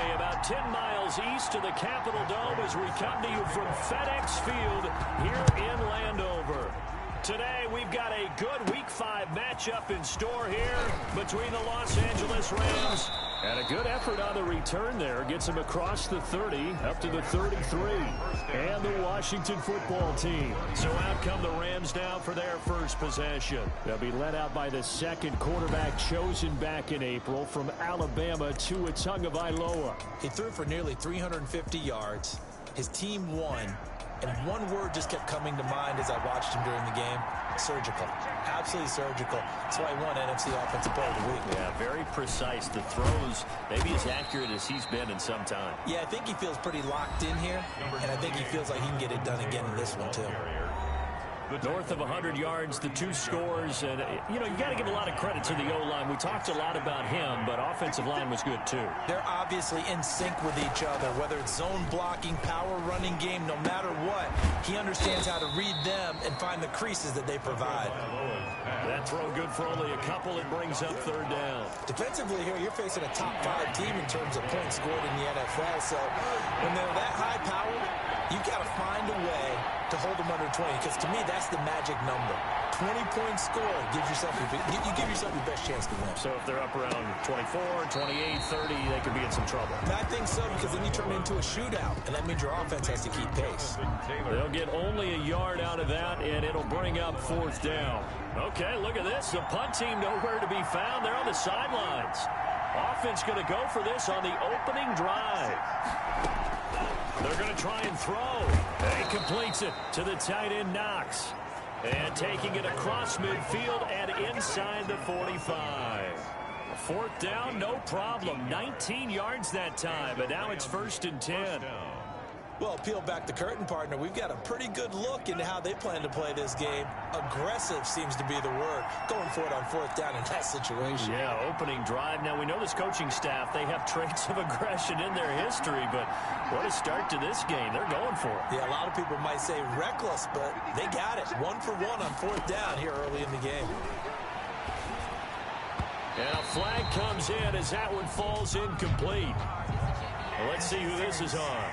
Sunday, about 10 miles east of the Capitol Dome as we come to you from FedEx Field here in Landover. Today, we've got a good Week 5 matchup in store here between the Los Angeles Rams. And a good effort on the return there. Gets him across the 30, up to the 33. And the Washington football team. So out come the Rams now for their first possession. They'll be led out by the second quarterback chosen back in April from Alabama, Tua Tagovailoa. He threw for nearly 350 yards. His team won. And one word just kept coming to mind as I watched him during the game. Surgical. Absolutely surgical. That's why he won NFC Offensive Player of the Week. Yeah, very precise. The throws maybe as accurate as he's been in some time. Yeah, I think he feels pretty locked in here. And I think he feels like he can get it done again in this one, too. North of 100 yards, the two scores. And, you know, you got to give a lot of credit to the O-line. We talked a lot about him, but offensive line was good, too. They're obviously in sync with each other, whether it's zone blocking, power running game, no matter what. He understands how to read them and find the creases that they provide. That throw good for only a couple. It brings up third down. Defensively here, you're facing a top 5 team in terms of points scored in the NFL. So when they're that high powered, you got to find a way to hold them under 20, because to me that's the magic number. 20 points scored gives yourself you give yourself your best chance to win. So if they're up around 24, 28, 30, they could be in some trouble. I think so, because then you turn it into a shootout, and that means your offense has to keep pace. They'll get only a yard out of that, and it'll bring up fourth down. Okay, look at this. The punt team nowhere to be found. They're on the sidelines. Offense going to go for this on the opening drive. They're going to try and throw. He completes it to the tight end, Knox. And taking it across midfield and inside the 45. Fourth down, no problem. 19 yards that time, but now it's 1st and 10. Well, peel back the curtain, partner. We've got a pretty good look into how they plan to play this game. Aggressive seems to be the word. Going for it on fourth down in that situation. Yeah, opening drive. Now, we know this coaching staff, they have traits of aggression in their history, but what a start to this game. They're going for it. Yeah, a lot of people might say reckless, but they got it. 1 for 1 on fourth down here early in the game. And a flag comes in as that one falls incomplete. Well, let's see who this is on.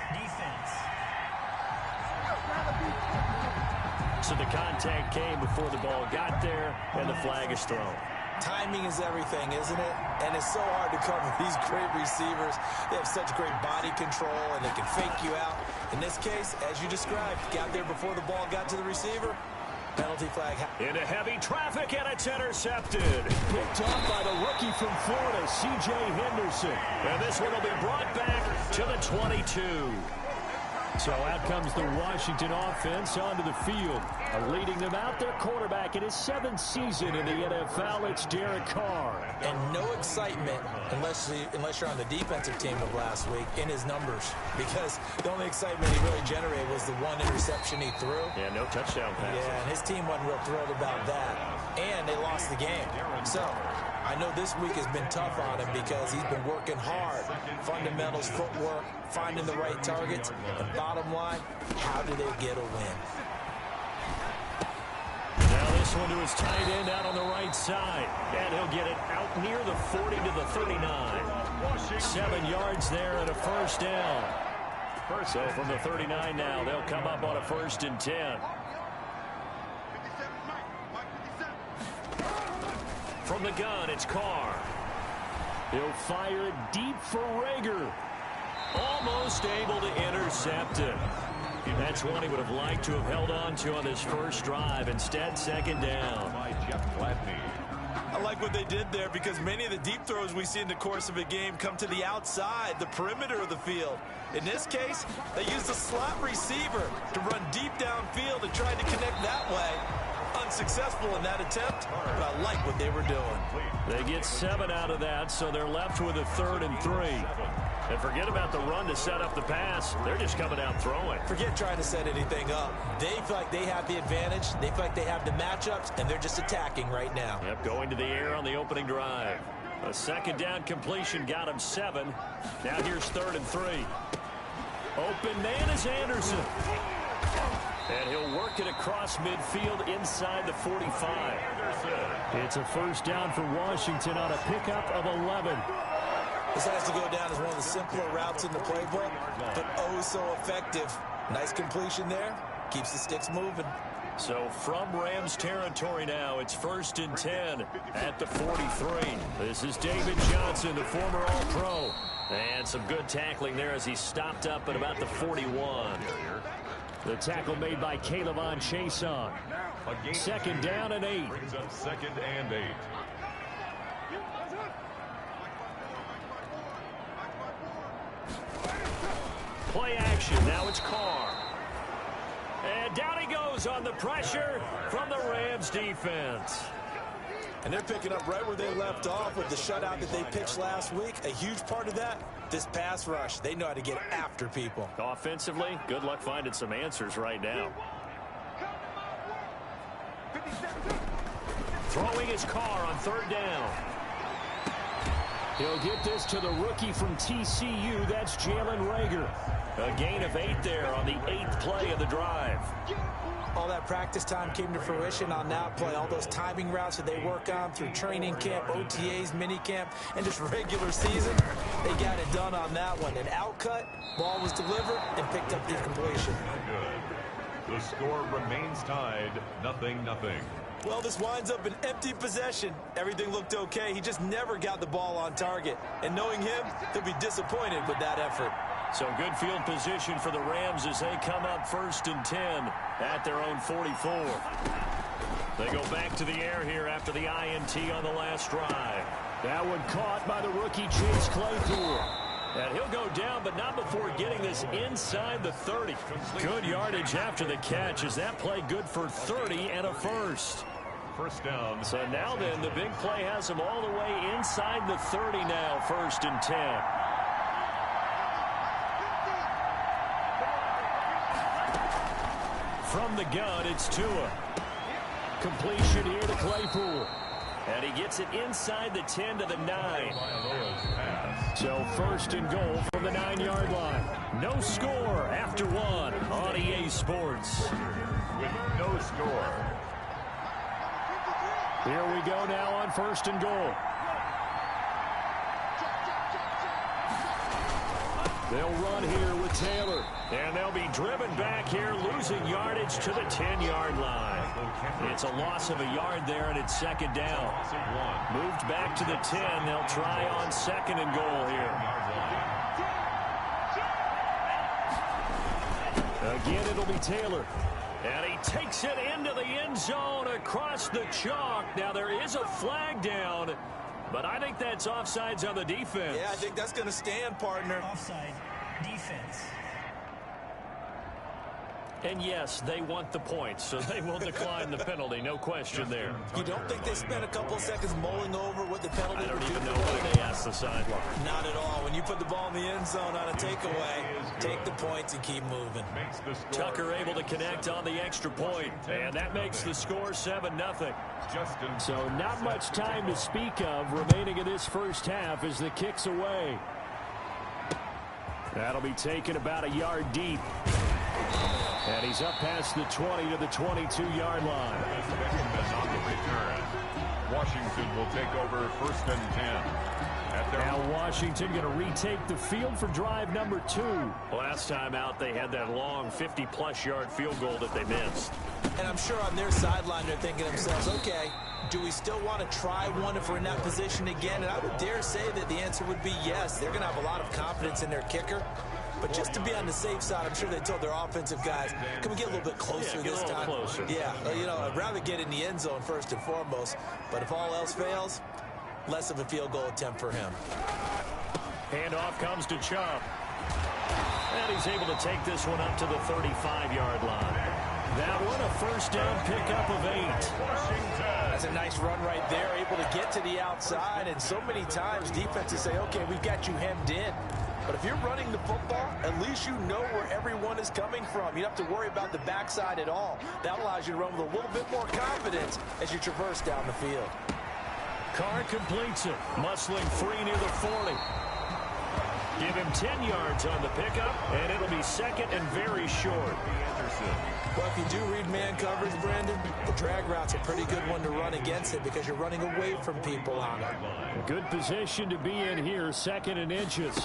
So the contact came before the ball got there, and the flag is thrown. Timing is everything, isn't it? And it's so hard to cover these great receivers. They have such great body control, and they can fake you out. In this case, as you described, got there before the ball got to the receiver. Penalty flag. Into heavy traffic, and it's intercepted. Picked off by the rookie from Florida, C.J. Henderson. And this one will be brought back to the 22. So out comes the Washington offense onto the field. Leading them out, their quarterback in his 7th season in the NFL, it's Derek Carr. And no excitement, unless you're on the defensive team of last week, in his numbers. Because the only excitement he really generated was the one interception he threw. Yeah, no touchdown pass. Yeah, and his team wasn't real thrilled about that. And they lost the game. So I know this week has been tough on him because he's been working hard. Fundamentals, footwork, finding the right targets. And bottom line, how do they get a win? Now this one to his tight end out on the right side. And he'll get it out near the 40 to the 39. 7 yards there and a first down. So from the 39 now, they'll come up on a 1st and 10. From the gun, it's Carr. He'll fire it deep for Rager. Almost able to intercept it. That's one he would have liked to have held on to on this first drive. Instead, 2nd down. I like what they did there because many of the deep throws we see in the course of a game come to the outside, the perimeter of the field. In this case, they used a slot receiver to run deep downfield and tried to connect that way. Unsuccessful in that attempt, but I like what they were doing. They get 7 out of that, so they're left with a 3rd and 3. And forget about the run to set up the pass. They're just coming out throwing. Forget trying to set anything up. They feel like they have the advantage. They feel like they have the matchups, and they're just attacking right now. Yep, going to the air on the opening drive. A 2nd down completion got him 7. Now here's 3rd and 3. Open man is Anderson. And he'll work it across midfield inside the 45. It's a first down for Washington on a pickup of 11. This has to go down as one of the simpler routes in the playbook, but oh so effective. Nice completion there. Keeps the sticks moving. So from Rams territory now, it's 1st and 10 at the 43. This is David Johnson, the former All-Pro. And some good tackling there as he stopped up at about the 41. The tackle made by Caleb Chason. 2nd down and 8. Brings up 2nd and 8. Play action. Now it's Carr. And down he goes on the pressure from the Rams defense. And they're picking up right where they left off with the shutout that they pitched last week. A huge part of that, this pass rush. They know how to get after people. Offensively, good luck finding some answers right now. Throwing his Carr on 3rd down. He'll get this to the rookie from TCU. That's Jalen Reagor. A gain of 8 there on the 8th play of the drive. All that practice time came to fruition on that play. All those timing routes that they work on through training camp, OTAs, mini camp, and just regular season, they got it done on that one. An outcut, ball was delivered, and picked up the completion. Good. The score remains tied, 0-0. Well, this winds up an empty possession. Everything looked okay. He just never got the ball on target. And knowing him, he'll be disappointed with that effort. So good field position for the Rams as they come up 1st and 10 at their own 44. They go back to the air here after the INT on the last drive. That one caught by the rookie Chase Claypool. And he'll go down, but not before getting this inside the 30. Good yardage after the catch. Is that play good for 30 and a first? 1st down. So now then, the big play has them all the way inside the 30 now, 1st and 10. From the gun, it's Tua. Completion here to Claypool. And he gets it inside the 10 to the 9. So 1st and goal from the 9-yard line. No score after 1 on EA Sports. With no score. Here we go now on 1st and goal. They'll run here with Taylor. And they'll be driven back here, losing yardage to the 10-yard line. It's a loss of a yard there, and it's 2nd down. Moved back to the 10. They'll try on 2nd and goal here. Again, it'll be Taylor. And he takes it into the end zone across the chalk. Now, there is a flag down, but I think that's offsides on the defense. Yeah, I think that's going to stand, partner. Offside defense. And yes, they want the points, so they will decline the penalty. No question there. You don't think they spent a couple of seconds mulling over what the penalty I don't would even do know for why them? they asked the sideline. Not at all. When you put the ball in the end zone on a takeaway, take the points and keep moving. Tucker able to connect on the extra point, and that makes the score 7-0. So not much time to speak of remaining in this first half as the kick's away. That'll be taken about a yard deep. And he's up past the 20 to the 22-yard line. On the return. Washington will take over 1st and 10. Now Washington going to retake the field for drive number 2. Last time out, they had that long 50-plus yard field goal that they missed. And I'm sure on their sideline they're thinking to themselves, okay, do we still want to try one if we're in that position again? And I would dare say that the answer would be yes. They're going to have a lot of confidence in their kicker. But just to be on the safe side, I'm sure they told their offensive guys, can we get a little bit closer this time? Closer. Yeah, you know, I'd rather get in the end zone first and foremost. But if all else fails, less of a field goal attempt for him. Handoff comes to Chubb. And he's able to take this one up to the 35-yard line. That one a 1st down pickup of 8. That's a nice run right there, able to get to the outside. And so many times defenses say, okay, we've got you hemmed in. But if you're running the football, at least you know where everyone is coming from. You don't have to worry about the backside at all. That allows you to run with a little bit more confidence as you traverse down the field. Carr completes it, muscling free near the 40. Give him 10 yards on the pickup, and it'll be second and very short. Well, if you do read man coverage, Brandon, the drag route's a pretty good one to run against it because you're running away from people on it. Good position to be in here, second and inches.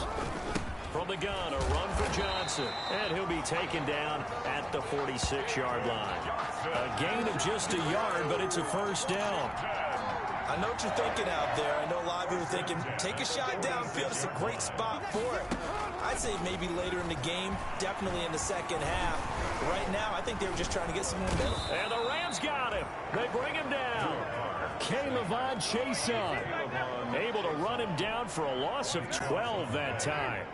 From the gun, a run for Johnson. And he'll be taken down at the 46-yard line. A gain of just a yard, but it's a first down. I know what you're thinking out there. I know a lot of you are thinking, take a shot downfield. It's a great spot for it. I'd say maybe later in the game, definitely in the second half. Right now, I think they were just trying to get some momentum. And the Rams got him. They bring him down. K'Lavon Chason able to run him down for a loss of 12 that time.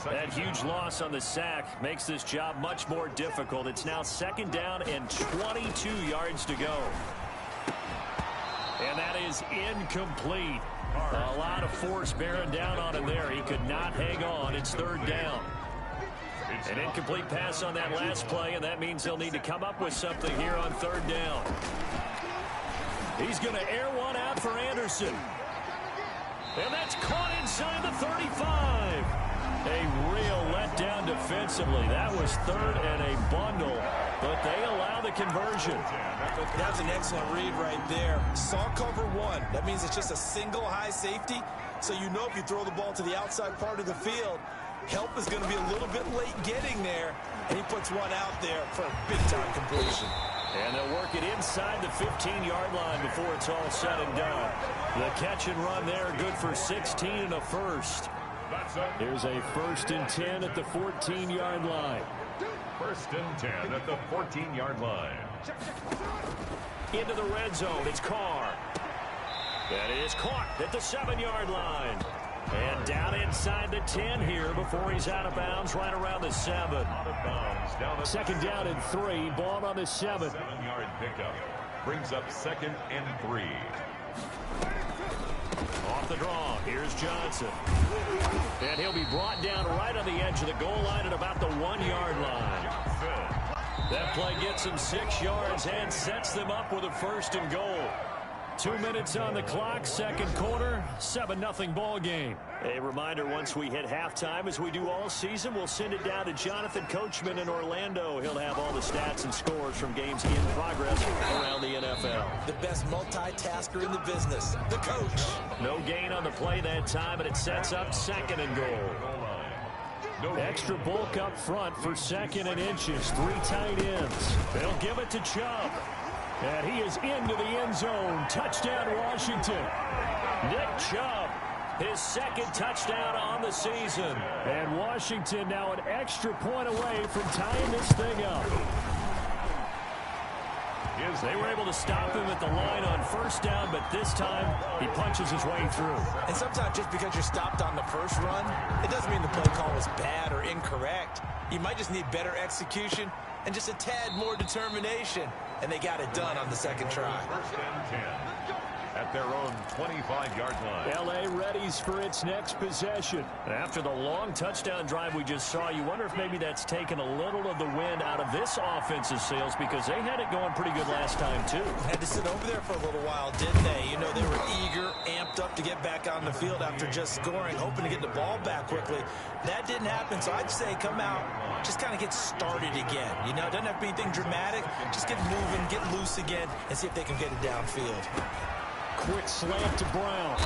That huge loss on the sack makes this job much more difficult. It's now second down and 22 yards to go. And that is incomplete. A lot of force bearing down on him there. He could not hang on. It's third down. An incomplete pass on that last play, and that means they'll need to come up with something here on third down. He's going to air one out for Anderson. And that's caught inside the 35. A real letdown defensively. That was third and a bundle, but they allow the conversion. That was an excellent read right there. Saw cover one. That means it's just a single high safety. So you know if you throw the ball to the outside part of the field, help is going to be a little bit late getting there. And he puts one out there for a big-time completion. And they'll work it inside the 15-yard line before it's all said and done. The catch and run there, good for 16 and a first. Here's a 1st and 10 at the 14-yard line. 1st and 10 at the 14-yard line. Into the red zone, it's Carr. That is caught at the 7-yard line. And down inside the 10 here before he's out of bounds right around the 7. Second down and 3, ball on the 7. 7-yard pickup brings up 2nd and 3. Off the draw, here's Johnson. And he'll be brought down right on the edge of the goal line at about the 1-yard line. That play gets him 6 yards and sets them up with a 1st and goal. 2 minutes on the clock, second quarter, 7-0 ball game. A reminder, once we hit halftime, as we do all season, we'll send it down to Jonathan Coachman in Orlando. He'll have all the stats and scores from games in progress around the NFL. The best multitasker in the business, the coach. No gain on the play that time, and it sets up 2nd and goal. Extra bulk up front for 2nd and inches, 3 tight ends. They'll give it to Chubb. And he is into the end zone. Touchdown, Washington. Nick Chubb, his 2nd touchdown on the season. And Washington now an extra point away from tying this thing up. They were able to stop him at the line on 1st down, but this time he punches his way through. And sometimes just because you're stopped on the first run, it doesn't mean the play call was bad or incorrect. You might just need better execution and just a tad more determination. And they got it done on the 2nd try. 1st and 10 at their own 25-yard line. L.A. readies for its next possession. After the long touchdown drive we just saw, you wonder if maybe that's taken a little of the wind out of this offense's sails, because they had it going pretty good last time, too. Had to sit over there for a little while, didn't they? You know, they were eager, amped up to get back on the field after just scoring, hoping to get the ball back quickly. That didn't happen, so I'd say come out, just kind of get started again. You know, it doesn't have to be anything dramatic. Just get moving, get loose again, and see if they can get it downfield. Quick slant to Brown.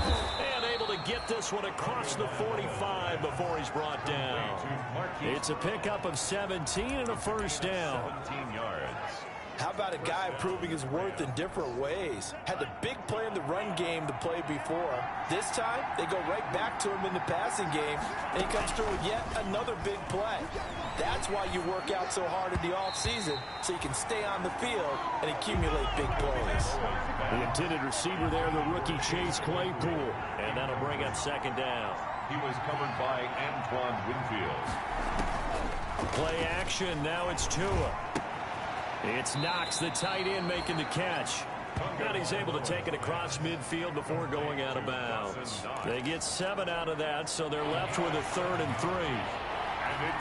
And able to get this one across the 45 before he's brought down. It's a pickup of 17 and a 1st down. 17 yards. How about a guy proving his worth in different ways? Had the big play in the run game to play before. This time, they go right back to him in the passing game, and he comes through with yet another big play. That's why you work out so hard in the offseason, so you can stay on the field and accumulate big plays. The intended receiver there, the rookie Chase Claypool. And that'll bring up 2nd down. He was covered by Antoine Winfield. Play action, now it's Tua. It's Knox, the tight end, making the catch. And he's able to take it across midfield before going out of bounds. They get 7 out of that, so they're left with a 3rd and 3.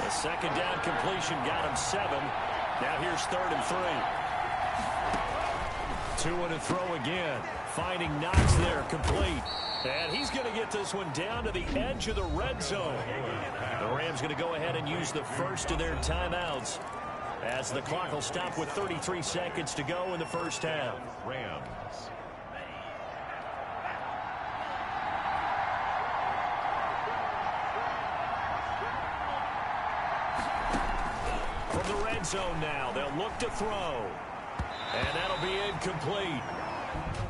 The 2nd down completion got him 7. Now here's 3rd and 3. 2 and a throw again. Finding Knox there, complete. And he's going to get this one down to the edge of the red zone. The Rams going to go ahead and use the first of their timeouts as the clock will stop with 33 seconds to go in the first half. Rams. From the red zone now, they'll look to throw. And that'll be incomplete.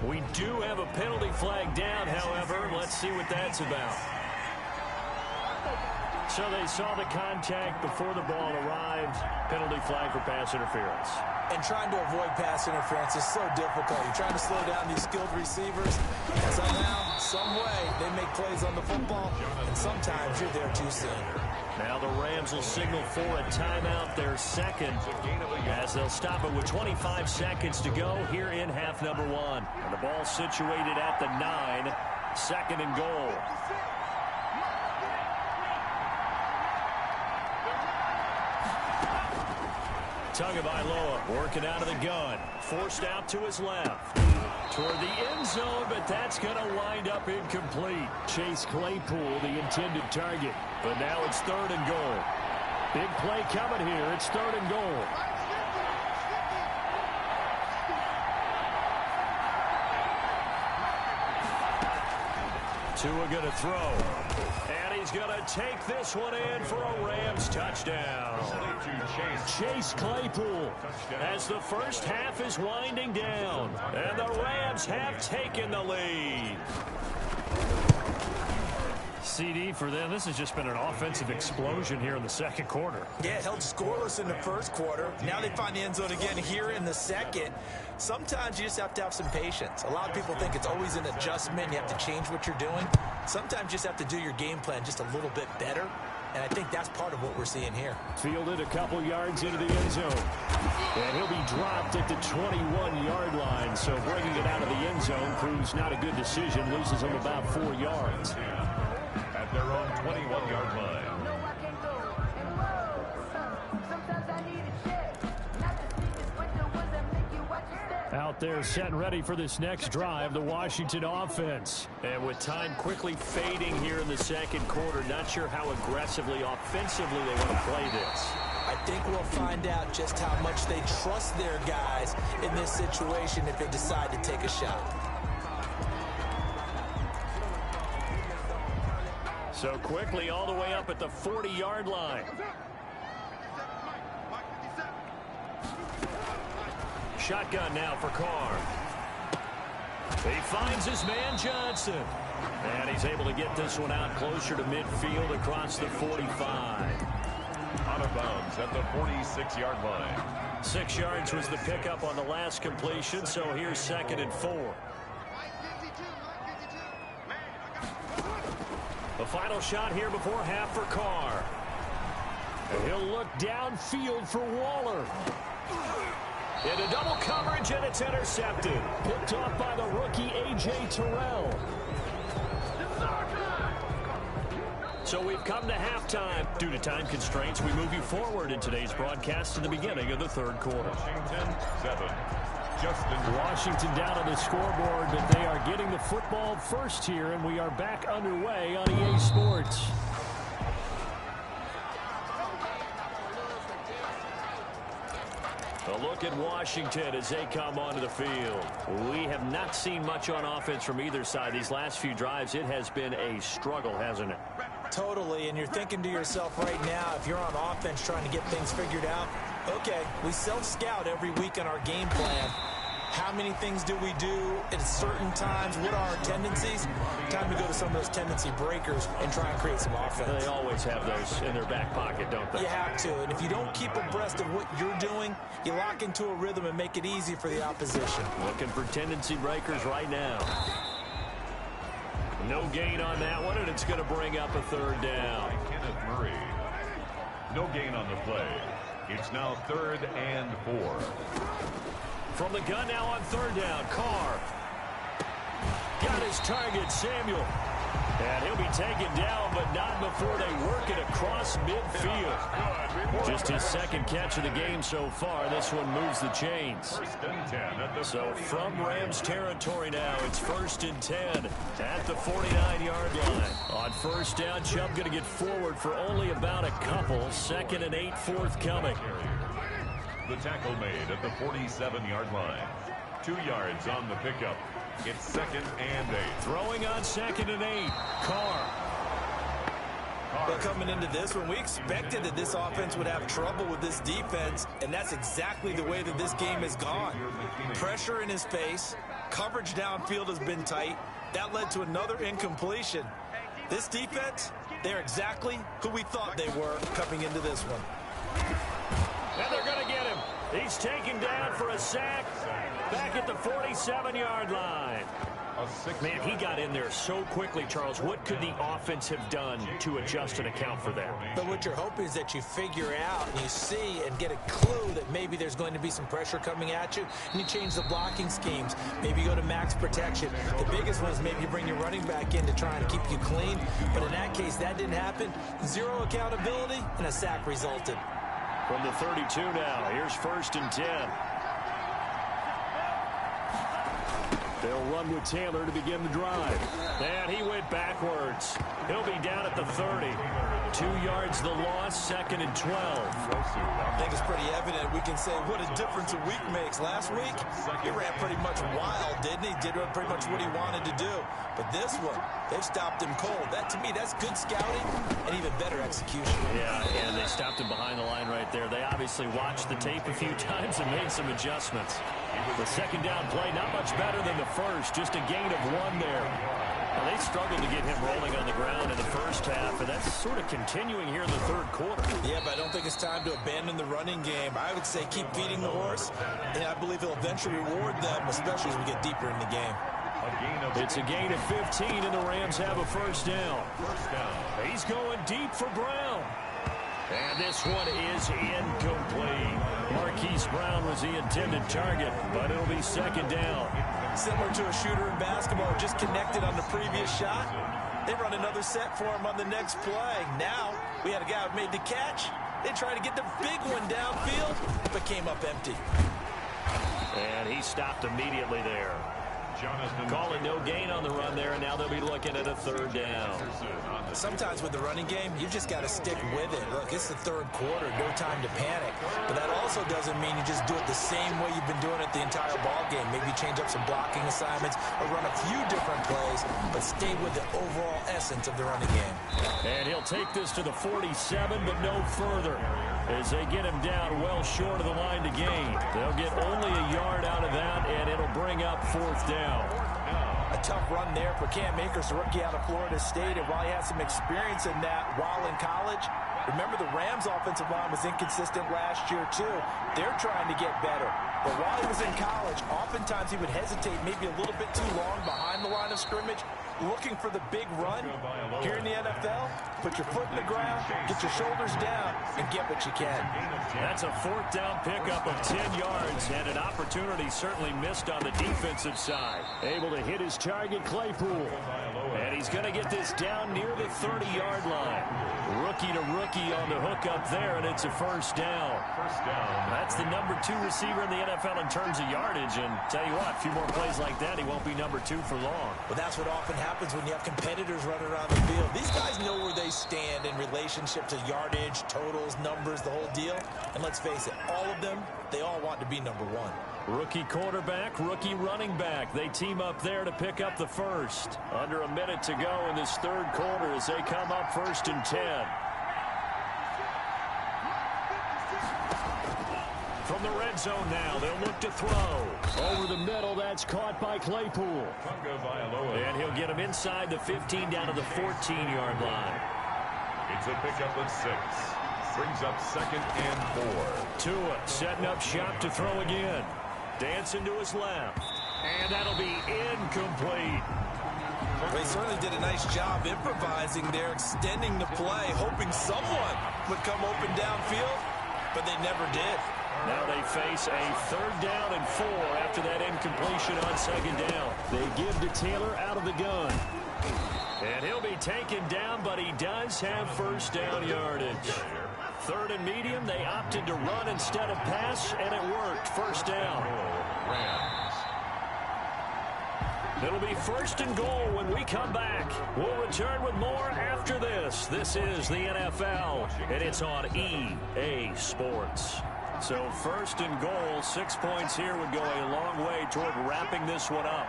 We do have a penalty flag down, however. Let's see what that's about. So they saw the contact before the ball arrived. Penalty flag for pass interference. And trying to avoid pass interference is so difficult. You're trying to slow down these skilled receivers. And somehow, some way, they make plays on the football. And sometimes you're there too soon. Now the Rams will signal for a timeout, their second, as they'll stop it with 25 seconds to go here in half number one. And the ball situated at the 9, second and goal. Tagovailoa working out of the gun, forced out to his left. Toward the end zone, but that's going to wind up incomplete. Chase Claypool, the intended target. But now it's third and goal. Big play coming here. It's third and goal. Tua going to throw. And he's going to take this one in for a Rams touchdown. Chase Claypool as the first half is winding down. And the Rams have taken the lead. CD for them. This has just been an offensive explosion here in the second quarter. Yeah, held scoreless in the first quarter. Now they find the end zone again here in the second. Sometimes you just have to have some patience. A lot of people think it's always an adjustment. You have to change what you're doing. Sometimes you just have to do your game plan just a little bit better. And I think that's part of what we're seeing here. Fielded a couple yards into the end zone. And he'll be dropped at the 21-yard line. So bringing it out of the end zone proves not a good decision. Loses him about 4 yards. At their own 21-yard line. Out there set and ready for this next drive, the Washington offense. And with time quickly fading here in the second quarter, not sure how aggressively, offensively they want to play this. I think we'll find out just how much they trust their guys in this situation if they decide to take a shot. So quickly all the way up at the 40-yard line. Shotgun now for Carr. He finds his man Johnson. And he's able to get this one out closer to midfield across the 45. Out of bounds at the 46-yard line. 6 yards was the pickup on the last completion, so here's second and 4. The final shot here before half for Carr. And he'll look downfield for Waller. Into double coverage, and it's intercepted. Picked off by the rookie A.J. Terrell. So we've come to halftime. Due to time constraints, we move you forward in today's broadcast to the beginning of the third quarter. Washington 7. Washington down on the scoreboard, but they are getting the football first here, and we are back underway on EA Sports. A look at Washington as they come onto the field. We have not seen much on offense from either side. These last few drives, it has been a struggle, hasn't it? Totally, and you're thinking to yourself right now, if you're on offense trying to get things figured out, okay, we self-scout every week on our game plan. How many things do we do at certain times? What are our tendencies? Time to go to some of those tendency breakers and try and create some offense. They always have those in their back pocket, don't they? You have to, and if you don't keep abreast of what you're doing, you lock into a rhythm and make it easy for the opposition. Looking for tendency breakers right now. No gain on that one, and it's going to bring up a third down. Kenneth Murray. No gain on the play. It's now 3rd and 4. From the gun now on third down, Carr. Got his target, Samuel. And he'll be taken down, but not before they work it across midfield. Just his second catch of the game so far. This one moves the chains. So from Rams territory now, it's 1st and 10 at the 49-yard line. On first down, Chubb going to get forward for only about a couple. 2nd and 8 forthcoming. The tackle made at the 47-yard line. 2 yards on the pickup. It's 2nd and 8. Throwing on 2nd and 8. Carr. But coming into this one, we expected that this offense would have trouble with this defense, and that's exactly the way that this game has gone. Pressure in his face, coverage downfield has been tight. That led to another incompletion. This defense, they're exactly who we thought they were coming into this one. And they're going to get him. He's taken down for a sack back at the 47-yard line. Man, he got in there so quickly, Charles. What could the offense have done to adjust and account for that? But what you're hoping is that you figure out and you see and get a clue that maybe there's going to be some pressure coming at you, and you change the blocking schemes. Maybe you go to max protection. The biggest one is maybe you bring your running back in to try and keep you clean. But in that case, that didn't happen. Zero accountability, and a sack resulted. From the 32 now, here's 1st and 10. They'll run with Taylor to begin the drive. And he went backwards. He'll be down at the 30. 2 yards the loss, 2nd and 12. I think it's pretty evident. We can say what a difference a week makes. Last week, he ran pretty much wild, didn't he? Did pretty much what he wanted to do. But this one, they've stopped him cold. That, to me, that's good scouting and even better execution. Yeah, and they stopped him behind the line right there. They obviously watched the tape a few times and made some adjustments. The second down play, not much better than the first. Just a gain of 1 there. Well, they struggled to get him rolling on the ground in the first half, and that's sort of continuing here in the 3rd quarter. Yeah, but I don't think it's time to abandon the running game. I would say keep feeding the horse, and I believe he'll eventually reward them, especially as we get deeper in the game. It's a gain of 15, and the Rams have a first down. He's going deep for Brown. And this one is incomplete. Marquise Brown was the intended target, but it'll be 2nd down. Similar to a shooter in basketball, just connected on the previous shot. They run another set for him on the next play. Now, we had a guy who made the catch. They tried to get the big one downfield, but came up empty. And he stopped immediately there. Calling no gain on the run there, and now they'll be looking at a 3rd down. Sometimes with the running game, you've just got to stick with it. Look, it's the 3rd quarter, no time to panic. But that also doesn't mean you just do it the same way you've been doing it the entire ball game. Maybe change up some blocking assignments or run a few different plays, but stay with the overall essence of the running game. And he'll take this to the 47, but no further, as they get him down well short of the line to gain. They'll get only a yard out of that, and it'll bring up 4th down. A tough run there for Cam Akers, the rookie out of Florida State, and while he had some experience in that while in college, remember the Rams' offensive line was inconsistent last year too. They're trying to get better. But while he was in college, oftentimes he would hesitate maybe a little bit too long behind the line of scrimmage, looking for the big run. Here in the NFL, put your foot in the ground, get your shoulders down, and get what you can. That's a 4th down pickup of 10 yards, and an opportunity certainly missed on the defensive side. Able to hit his target, Claypool. And he's going to get this down near the 30-yard line. Rookie to rookie on the hook up there, and it's a 1st down. That's the number 2 receiver in the NFL in terms of yardage, and tell you what, a few more plays like that, he won't be number 2 for long. Well, that's what often happens when you have competitors running around the field. These guys know where they stand in relationship to yardage, totals, numbers, the whole deal. And let's face it, all of them, they all want to be number 1. Rookie quarterback, rookie running back. They team up there to pick up the first. Under a minute to go in this 3rd quarter as they come up 1st and 10. From the red zone now, they'll look to throw. Over the middle, that's caught by Claypool. And he'll get him inside the 15 down to the 14-yard line. It's a pickup of 6. Brings up 2nd and 4. Tua setting up shop to throw again. Dancing to his left. And that'll be incomplete. They certainly did a nice job improvising there, extending the play, hoping someone would come open downfield, but they never did. Now they face a 3rd down and 4 after that incompletion on 2nd down. They give to Taylor out of the gun. And he'll be taken down, but he does have first down yardage. 3rd and medium, they opted to run instead of pass, and it worked. First down. It'll be 1st and goal when we come back. We'll return with more after this. This is the NFL, and it's on EA Sports. So 1st and goal, 6 points here would go a long way toward wrapping this one up.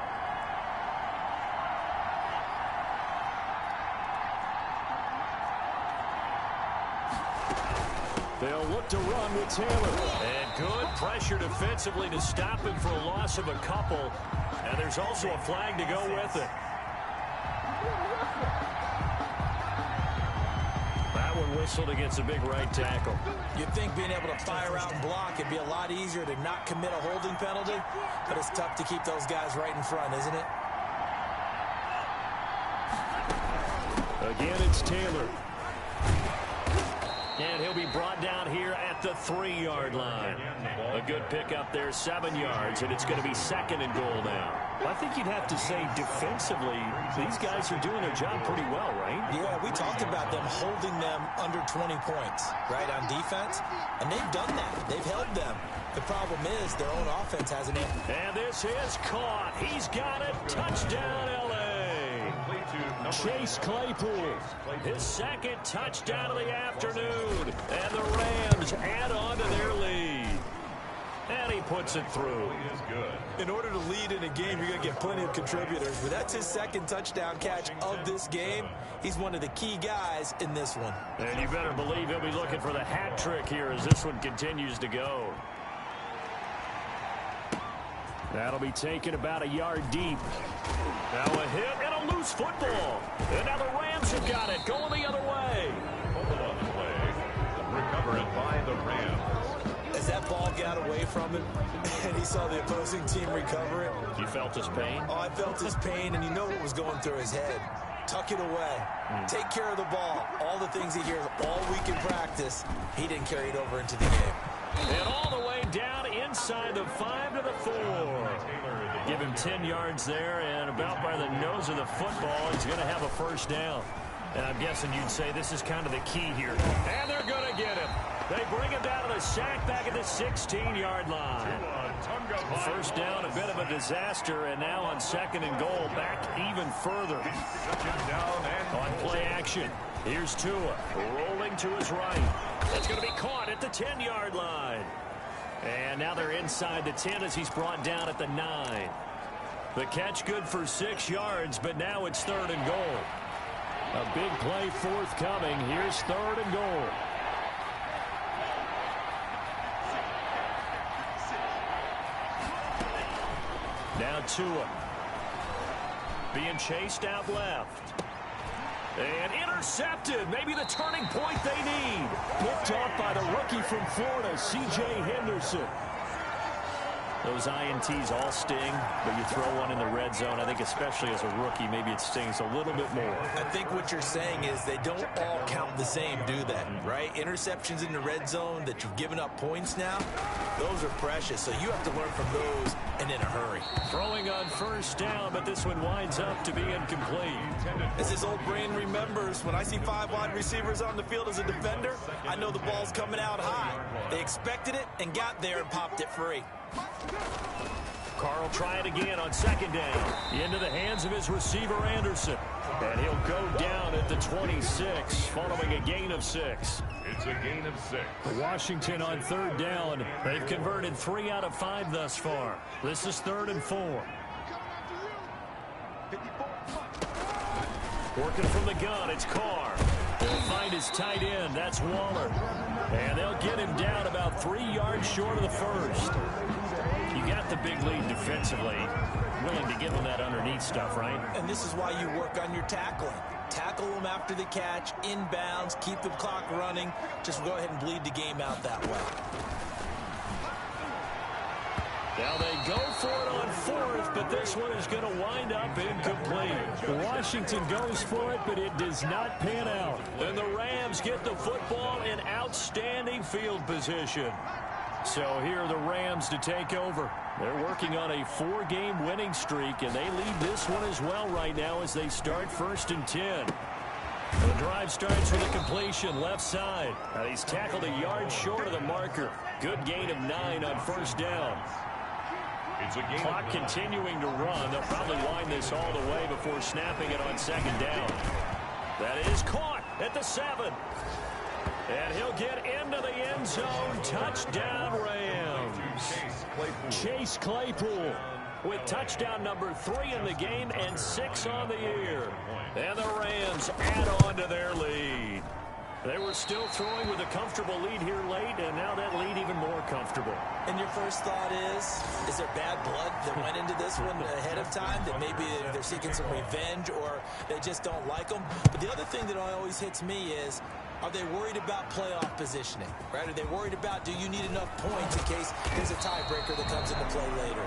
They'll look to run with Taylor. And good pressure defensively to stop him for a loss of a couple. And there's also a flag to go with it. That one whistled against a big right tackle. You'd think being able to fire out and block, it'd be a lot easier to not commit a holding penalty. But it's tough to keep those guys right in front, isn't it? Again, it's Taylor. And he'll be brought down here at the 3-yard line. A good pickup there, 7 yards, and it's going to be 2nd and goal now. I think you'd have to say defensively, these guys are doing their job pretty well, right? Yeah, we talked about them holding them under 20 points, right, on defense, and they've done that. They've held them. The problem is their own offense hasn't hit. And this is caught. He's got it. Touchdown, L.A. Chase Claypool, his 2nd touchdown of the afternoon. And the Rams add on to their lead. And he puts it through. In order to lead in a game, you're going to get plenty of contributors. But that's his 2nd touchdown catch of this game. He's one of the key guys in this one. And you better believe he'll be looking for the hat trick here as this one continues to go. That'll be taken about a yard deep. Now a hit and a loose football. And now the Rams have got it, going the other way. Recovered by the Rams. As that ball got away from him, and he saw the opposing team recover it. You felt his pain? Oh, I felt his pain, and you know what was going through his head. Tuck it away. Take care of the ball. All the things he hears all week in practice, he didn't carry it over into the game. And all the way down inside the 5 to the 4. Give him 10 yards there, and about by the nose of the football, he's going to have a first down. And I'm guessing you'd say this is kind of the key here. And they're going to get him. They bring him down to the sack back at the 16-yard line. First down, a bit of a disaster, and now on 2nd and goal, back even further. On play action, here's Tua, rolling to his right. That's going to be caught at the 10-yard line. And now they're inside the 10 as he's brought down at the 9. The catch good for 6 yards, but now it's 3rd and goal. A big play forthcoming. Here's 3rd and goal. Now Tua being chased out left. And intercepted. Maybe the turning point they need. Picked off by the rookie from Florida, C.J. Henderson. Those INTs all sting, but you throw one in the red zone. I think especially as a rookie, maybe it stings a little bit more. I think what you're saying is they don't all count the same, do they? Right? Interceptions in the red zone that you've given up points now, those are precious. So you have to learn from those and in a hurry. Throwing on first down, but this one winds up to be incomplete. As his old brain remembers, when I see 5 wide receivers on the field as a defender, I know the ball's coming out high. They expected it and got there and popped it free. Carl try it again on 2nd down. Into the hands of his receiver, Anderson. And he'll go down at the 26, following a gain of 6. It's a gain of 6. Washington on 3rd down. They've converted 3 out of 5 thus far. This is 3rd and 4. Working from the gun, it's Carr. He'll find his tight end. That's Waller. And they'll get him down about 3 yards short of the first. You got the big lead defensively. Willing to give him that underneath stuff, right? And this is why you work on your tackling. Tackle them after the catch, inbounds, keep the clock running. Just go ahead and bleed the game out that way. Now they go for it on 4th, but this one is going to wind up incomplete. Washington goes for it, but it does not pan out. And the Rams get the football in outstanding field position. So here are the Rams to take over. They're working on a 4-game winning streak, and they lead this one as well right now as they start 1st and 10. The drive starts with a completion left side. And he's tackled a yard short of the marker. Good gain of 9 on 1st down. It's a game. Clock continuing to run. They'll probably wind this all the way before snapping it on 2nd down. That is caught at the 7. And he'll get into the end zone. Touchdown, Rams. Chase Claypool with touchdown number 3 in the game and 6 on the year. And the Rams add on to their lead. They were still throwing with a comfortable lead here late, and now that lead even more comfortable. And your first thought is there bad blood that went into this one ahead of time, that maybe they're seeking some revenge or they just don't like them? But the other thing that always hits me is, are they worried about playoff positioning, right? Are they worried about, do you need enough points in case there's a tiebreaker that comes into play later?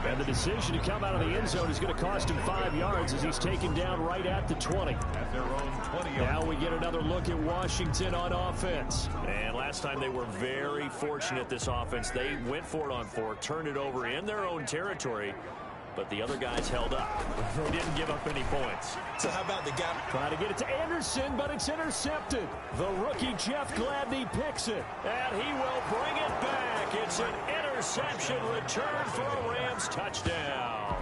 And the decision to come out of the end zone is going to cost him 5 yards as he's taken down right at the 20. At their own 20. Now we get another look at Washington on offense. And last time they were very fortunate, this offense. They went for it on 4, turned it over in their own territory, but the other guys held up. They didn't give up any points. So how about the guy trying to get it to Anderson, but it's intercepted. The rookie Jeff Gladney picks it, and he will bring it back. It's an interception return for a Rams touchdown.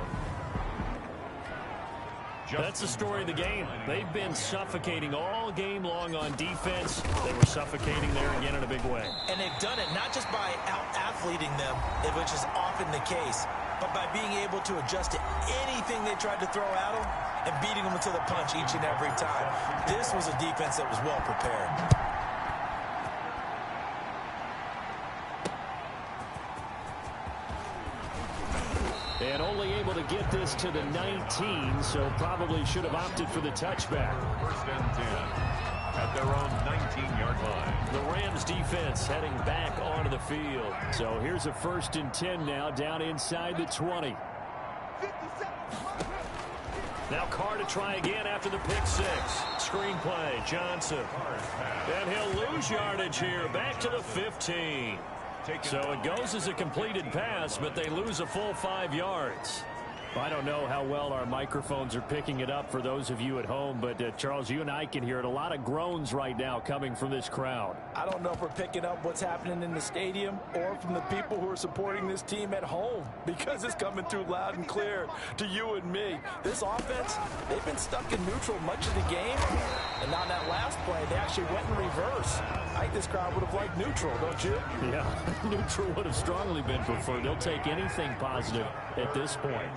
That's the story of the game. They've been suffocating all game long on defense. They were suffocating there again in a big way. And they've done it not just by out-athleting them, which is often the case, but by being able to adjust to anything they tried to throw at them and beating them to the punch each and every time. This was a defense that was well prepared. And only able to get this to the 19, so probably should have opted for the touchback. 1st and 10 at their own 19-yard line. The Rams defense heading back onto the field. So here's a 1st and 10 now down inside the 20. Now Carr to try again after the pick 6. Screenplay, Johnson. And he'll lose yardage here, back to the 15. So it goes as a completed pass, but they lose a full 5 yards. I don't know how well our microphones are picking it up for those of you at home, but Charles, you and I can hear it. A lot of groans right now coming from this crowd. I don't know if we're picking up what's happening in the stadium or from the people who are supporting this team at home, because it's coming through loud and clear to you and me. This offense, they've been stuck in neutral much of the game, and on that last play, they actually went in reverse. I think this crowd would have liked neutral, don't you? Yeah, neutral would have strongly been preferred. They'll take anything positive at this point.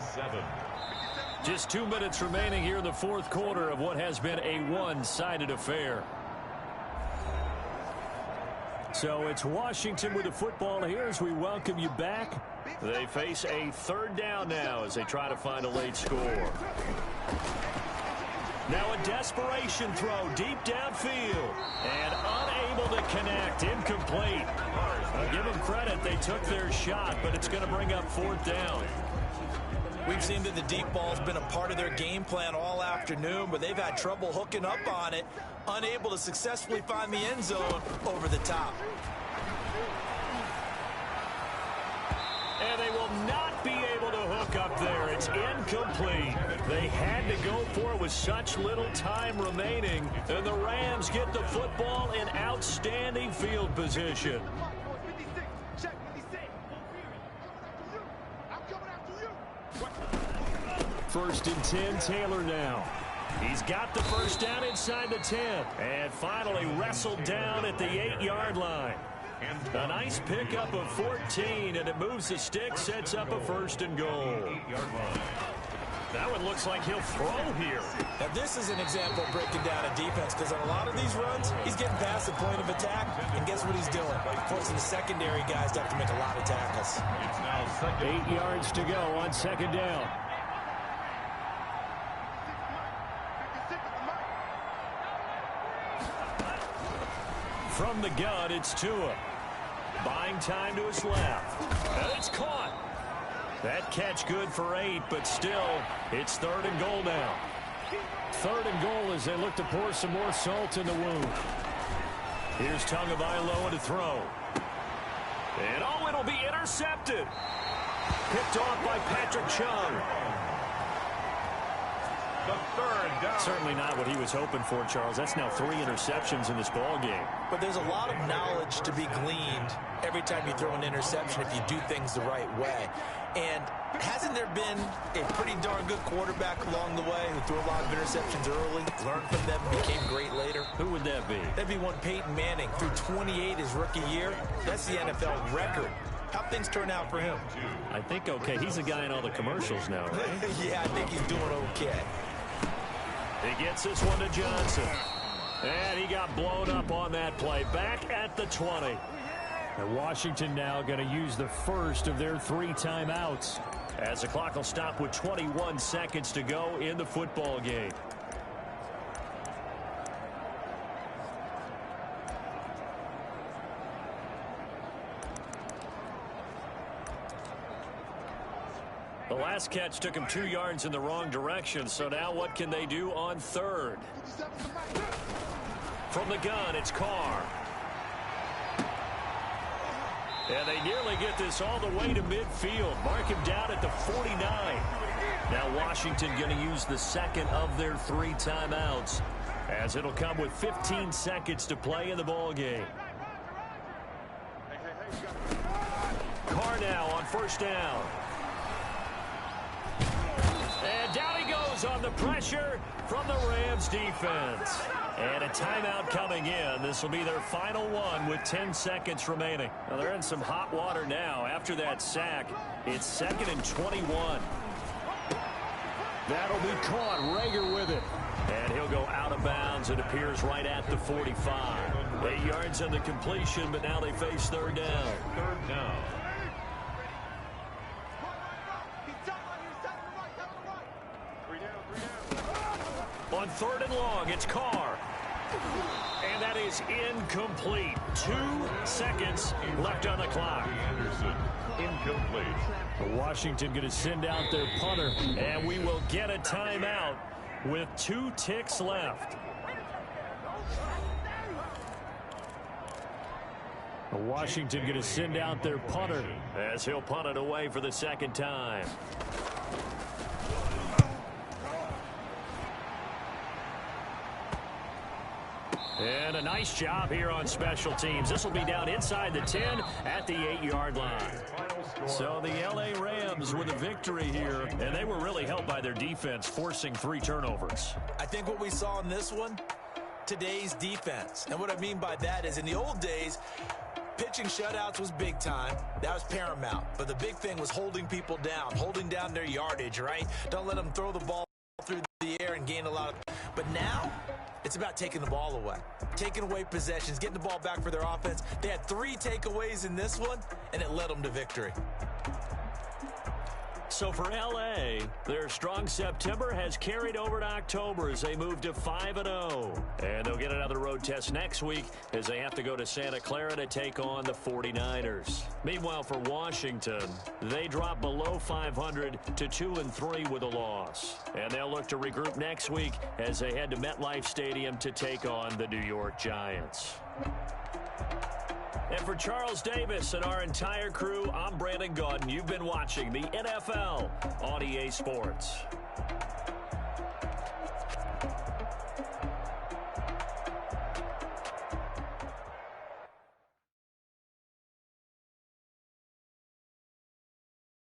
Just 2 minutes remaining here in the 4th quarter of what has been a one-sided affair. So it's Washington with the football here as we welcome you back. They face a 3rd down now as they try to find a late score. Now a desperation throw deep downfield and unable to connect. Incomplete. I'll give them credit. They took their shot, but it's going to bring up 4th down. We've seen that the deep ball's been a part of their game plan all afternoon, but they've had trouble hooking up on it, unable to successfully find the end zone over the top. And they will not be able to hook up there. It's incomplete. They had to go for it with such little time remaining, and the Rams get the football in outstanding field position. 1st and 10, Taylor now. He's got the 1st down inside the 10. And finally wrestled down at the 8-yard line. A nice pickup of 14, and it moves the stick, sets up a 1st and goal. That one looks like he'll throw here. Now this is an example of breaking down a defense, because on a lot of these runs, he's getting past the point of attack, and guess what he's doing? Forcing the secondary guys to have to make a lot of tackles. It's now 8 yards to go on 2nd down. From the gun, it's Tua. Buying time to his left. And it's caught. That catch good for 8, but still, it's 3rd and goal now. 3rd and goal as they look to pour some more salt in the wound. Here's Tagovailoa to throw. And oh, it'll be intercepted. Picked off by Patrick Chung. The third down. Certainly not what he was hoping for, Charles. That's now 3 interceptions in this ball game. But there's a lot of knowledge to be gleaned every time you throw an interception if you do things the right way. And hasn't there been a pretty darn good quarterback along the way who threw a lot of interceptions early, learned from them, became great later? Who would that be? That'd be one Peyton Manning. Threw 28 his rookie year. That's the NFL record. How'd things turn out for him? I think okay. He's a guy in all the commercials now, right? Yeah, I think he's doing okay. He gets this one to Johnson. And he got blown up on that play. Back at the 20. And Washington now going to use the first of their 3 timeouts. As the clock will stop with 21 seconds to go in the football game. The last catch took him 2 yards in the wrong direction, so now what can they do on third? From the gun, it's Carr. And they nearly get this all the way to midfield. Mark him down at the 49. Now Washington going to use the second of their 3 timeouts, as it'll come with 15 seconds to play in the ball game. Carr now on first down. And down he goes on the pressure from the Rams defense. And a timeout coming in. This will be their final one with 10 seconds remaining. Now they're in some hot water now. After that sack, it's 2nd and 21. That'll be caught. Rager with it. And he'll go out of bounds. It appears right at the 45. 8 yards on the completion, but now they face third down. Third down. On 3rd and long, it's Carr. And that is incomplete. 2 seconds left on the clock. Anderson, incomplete. Washington going to send out their punter. And we will get a timeout with 2 ticks left. Washington going to send out their punter. As he'll punt it away for the 2nd time. And a nice job here on special teams. This will be down inside the 10 at the 8-yard line. So the L.A. Rams with a victory here, and they were really helped by their defense, forcing 3 turnovers. I think what we saw in this one, today's defense. And what I mean by that is in the old days, pitching shutouts was big time. That was paramount. But the big thing was holding people down, holding down their yardage, right? Don't let them throw the ball through the air and gain a lot of... But now, it's about taking the ball away. Taking away possessions, getting the ball back for their offense. They had 3 takeaways in this one, and it led them to victory. So for L.A., their strong September has carried over to October as they move to 5-0. And they'll get another road test next week as they have to go to Santa Clara to take on the 49ers. Meanwhile, for Washington, they drop below 500 to 2-3 with a loss. And they'll look to regroup next week as they head to MetLife Stadium to take on the New York Giants. And for Charles Davis and our entire crew, I'm Brandon Gaudin. You've been watching the NFL on EA Sports.